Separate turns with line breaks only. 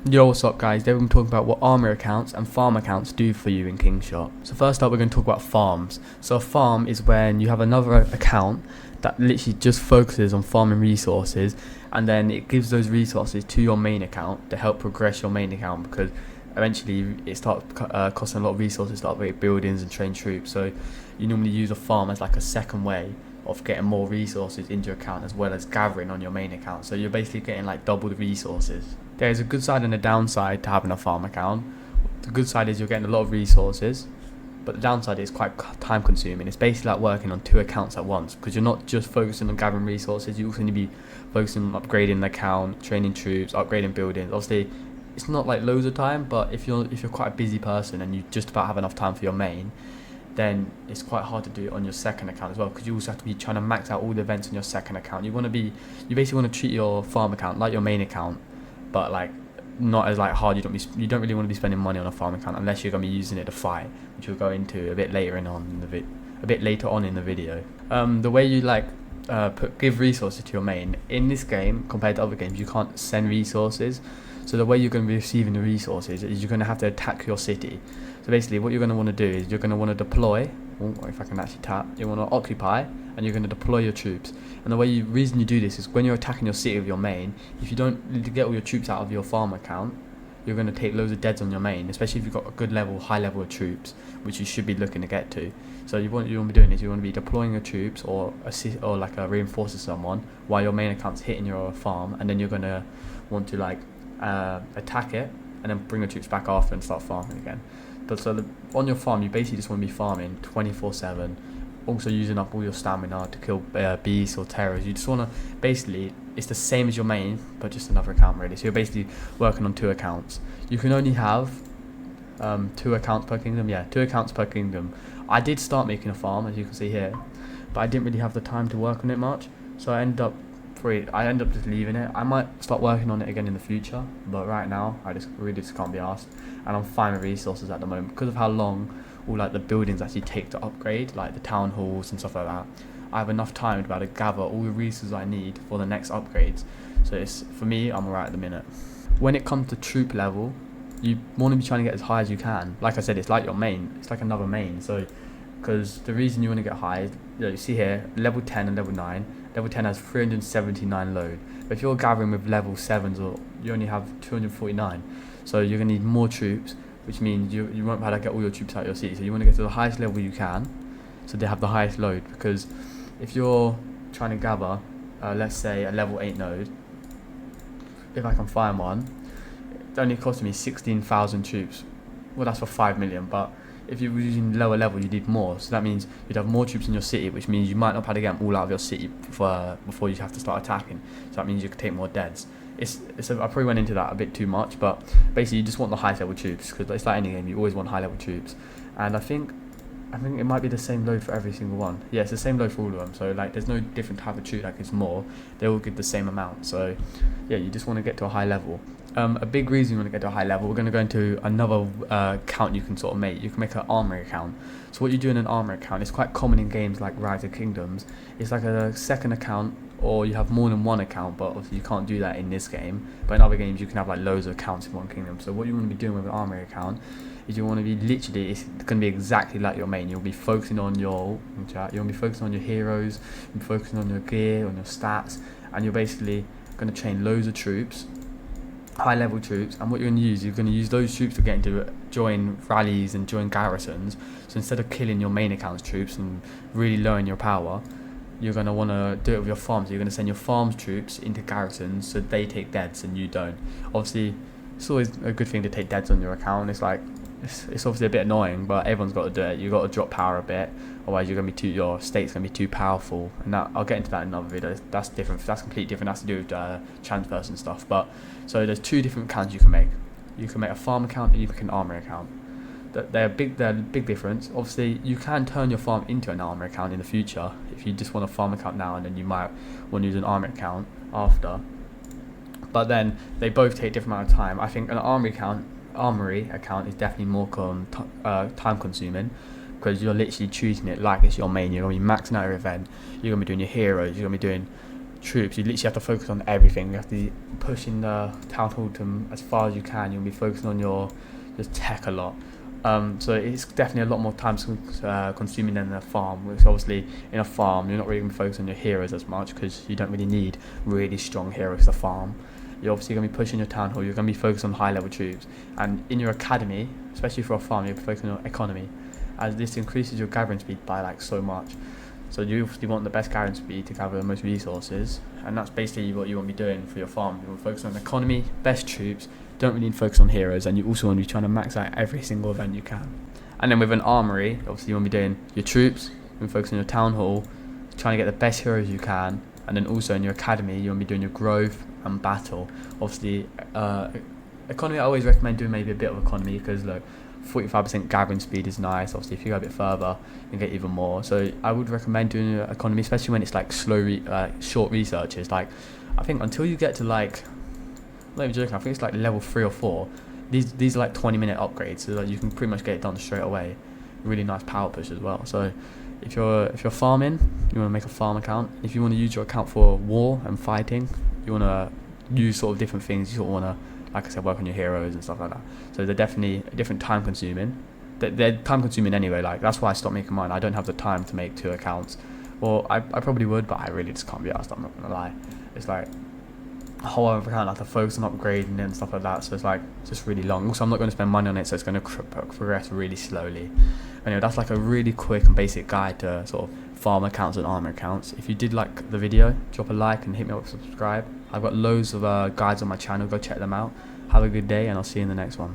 Yo, what's up guys? Today we're going to talk about what armor accounts and farm accounts do for you in KingShot. So first up we're going to talk about farms. So a farm is when you have another account that literally just focuses on farming resources, and then it gives those resources to your main account to help progress your main account, because eventually it starts costing a lot of resources to upgrade buildings and train troops. So you normally use a farm as like a second way of getting more resources into your account, as well as gathering on your main account. So you're basically getting like double the resources. There's a good side and a downside to having a farm account. The good side is you're getting a lot of resources, but the downside is quite time consuming. It's basically like working on two accounts at once, because you're not just focusing on gathering resources, you also need to be focusing on upgrading the account, training troops, upgrading buildings. Obviously it's not like loads of time, but if you're quite a busy person and you just about have enough time for your main, then it's quite hard to do it on your second account as well, because you also have to be trying to max out all the events on your second account. You basically want to treat your farm account like your main account, but like not as like hard. You don't really want to be spending money on a farm account unless you're going to be using it to fight, which we'll go into a bit later on in the video. The way you give resources to your main in this game compared to other games, you can't send resources. So the way you're going to be receiving the resources is you're going to have to attack your city. So basically what you're going to want to do is you're going to want to deploy, if I can actually tap, you want to occupy, and you're going to deploy your troops. And the reason you do this is when you're attacking your city with your main, if you don't get all your troops out of your farm account, you're going to take loads of deads on your main, especially if you've got a good high level of troops, which you should be looking to get to. So you want to be doing is you want to be deploying your troops or reinforcing someone while your main account's hitting your farm, and then you're going to want to attack it and then bring your troops back after and start farming again. But on your farm, you basically just want to be farming 24/7, also using up all your stamina to kill beasts or terrors. You just want to basically, it's the same as your main, but just another account really. So you're basically working on two accounts. You can only have 2 accounts per kingdom. Yeah, 2 accounts per kingdom. I did start making a farm, as you can see here, but I didn't really have the time to work on it much, so I end up just leaving it. I might start working on it again in the future, but right now I really can't be asked, and I'm fine with resources at the moment because of how long all the buildings actually take to upgrade, like the town halls and stuff like that. I have enough time to be able to gather all the resources I need for the next upgrades. So for me, I'm alright at the minute. When it comes to troop level, you want to be trying to get as high as you can. Like I said, it's like your main, it's like another main. So because the reason you want to get high is, you see here, level 10 and level 9. Level 10 has 379 load, but if you're gathering with level 7s, you only have 249. So you're going to need more troops, which means you won't be able to get all your troops out of your city. So you want to get to the highest level you can, so they have the highest load. Because if you're trying to gather, let's say a level 8 node, if I can find one, it only cost me 16,000 troops. Well, that's for 5 million, but if you were using lower level, you need more. So that means you'd have more troops in your city, which means you might not be able to get them all out of your city before you have to start attacking. So that means you could take more deads. I probably went into that a bit too much, but basically you just want the highest level troops, because it's like any game, you always want high level troops. And I think it might be the same load for every single one. Yeah, it's the same load for all of them. So there's no different type of troop that gives more. They all give the same amount. So yeah, you just want to get to a high level. A big reason you want to get to a high level, we're going to go into another account you can sort of make. You can make an armory account. So what you do in an armory account is quite common in games like Rise of Kingdoms. It's like a second account, or you have more than one account, but obviously you can't do that in this game. But in other games you can have loads of accounts in one kingdom. So what you want to be doing with an armory account is you want to be it's going to be exactly like your main. You'll be focusing on your heroes, you'll be focusing on your gear, on your stats, and you're basically going to train loads of troops, high level troops. And what you're going to use those troops to join rallies and join garrisons. So instead of killing your main account's troops and really lowering your power, you're going to want to do it with your farms. So you're going to send your farms troops into garrisons so they take deads and you don't. Obviously it's always a good thing to take deads on your account. It's obviously a bit annoying, but everyone's got to do it. You've got to drop power a bit, otherwise your state's going to be too powerful. And I'll get into that in another video. That's different. That's completely different. That's to do with transfers and stuff. But so there's 2 different accounts you can make. You can make a farm account and you can make an armory account. They're a big difference. Obviously, you can turn your farm into an armory account in the future if you just want a farm account now, and then you might want to use an armory account after. But then they both take a different amount of time. I think an armory account is definitely more time consuming, because you're literally treating it like it's your main. You're going to be maxing out your event, you're going to be doing your heroes, you're going to be doing troops, you literally have to focus on everything. You have to be pushing the town hall to as far as you can. You'll be focusing on your tech a lot. So it's definitely a lot more time consuming than a farm, which obviously in a farm you're not really going to focus on your heroes as much because you don't really need really strong heroes to farm. You're obviously going to be pushing your town hall, you're going to be focused on high level troops, and in your academy, especially for a farm, you're focusing on economy, as this increases your gathering speed by like so much. So you obviously want the best gathering speed to gather the most resources, and that's basically what you want to be doing for your farm. You want to focus on economy, best troops, don't really need to focus on heroes, and you also want to be trying to max out every single event you can. And then with an armory, obviously you want to be doing your troops, you want to focus on your town hall, trying to get the best heroes you can, and then also in your academy you want to be doing your growth and battle. Obviously economy, I always recommend doing maybe a bit of economy because look, 45% gathering speed is nice. Obviously if you go a bit further you can get even more, so I would recommend doing economy, especially when it's like short researches. Like I think until you get to like, I'm not even joking, I think it's like level 3 or 4, these are like 20-minute upgrades, so that you can pretty much get it done straight away. Really nice power push as well. So if you're farming, you want to make a farm account. If you want to use your account for war and fighting, you want to use sort of different things. You sort of want to, like I said, work on your heroes and stuff like that. So they're definitely different time consuming. They're time consuming anyway. Like that's why I stopped making mine. I don't have the time to make 2 accounts. Well, I probably would, but I really just can't be asked. I'm not gonna lie. It's like a whole other account. I have to focus on upgrading and stuff like that. So it's like just really long. Also, I'm not going to spend money on it, so it's going to progress really slowly. Anyway, that's like a really quick and basic guide to sort of farm accounts and armor accounts. If you did like the video, drop a like and hit me up with subscribe. I've got loads of guides on my channel. Go check them out. Have a good day, and I'll see you in the next one.